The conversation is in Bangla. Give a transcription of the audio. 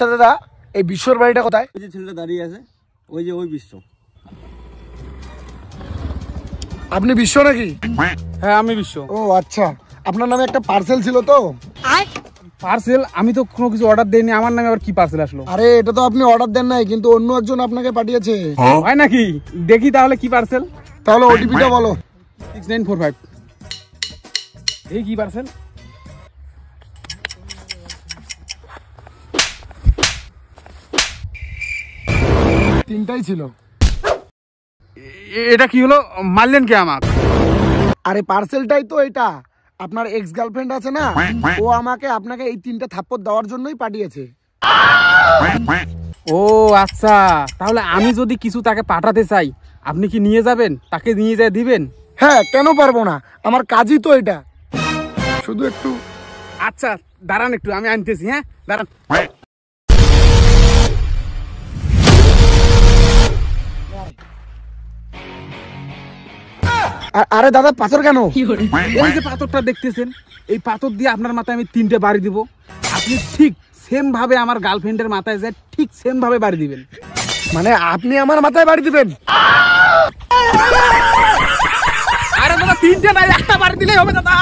আচ্ছা দাদা, এই বিশ্বর বাড়িটা কোথায়? ওই যে ছেলেটা দাঁড়িয়ে আছে, ওই যে ওই বিশ্ব। আপনি বিশ্ব নাকি? হ্যাঁ আমি বিশ্ব। ও আচ্ছা, আপনার নামে একটা পার্সেল ছিল তো? পার্সেল? আমি তো কোনো কিছু অর্ডার দেইনি, আমার নামে আবার কি পার্সেল আসলো? আরে এটা তো আপনি অর্ডার দেন নাই, কিন্তু অন্য একজন আপনাকে পাঠিয়েছে। হয় নাকি? দেখি তাহলে কি পার্সেল। তাহলে ওটিপিটা বলো। 6945। এই কি পার্সেল? তিনটাই ছিল। এটা কি হলো? মারলেন কে আমাকে? আরে পার্সেলটাই তো এটা। আপনার এক্স গার্লফ্রেন্ড আছে না, ও আমাকে আপনাকে এই 3টা থাপ্পড় দেওয়ার জন্যই পাঠিয়েছে। ও আচ্ছা, তাহলে আমি যদি কিছু তাকে পাঠাতে চাই, আপনি কি নিয়ে যাবেন? তাকে নিয়ে যায় দিবেন? হ্যাঁ, কেন পারবো না, আমার কাজই তো এটা। শুধু একটু। আচ্ছা দাঁড়ান একটু, আমি আনতেছি। হ্যাঁ দাঁড়ান। আরে দাদা, পাথর কেন? এই যে পাথরটা দেখতেছেন, এই পাথর দিয়ে আপনার মাথায় আমি 3টে বাড়ি দিব। আপনি ঠিক সেম ভাবে আমার গার্লফ্রেন্ডের মাথায় যায় ঠিক সেম ভাবে বাড়ি দিবেন। মানে আপনি আমার মাথায় বাড়ি দিবেন? আরে দাদা 3টে নাই, একটা বাড়ি দিলেই হবে দাদা।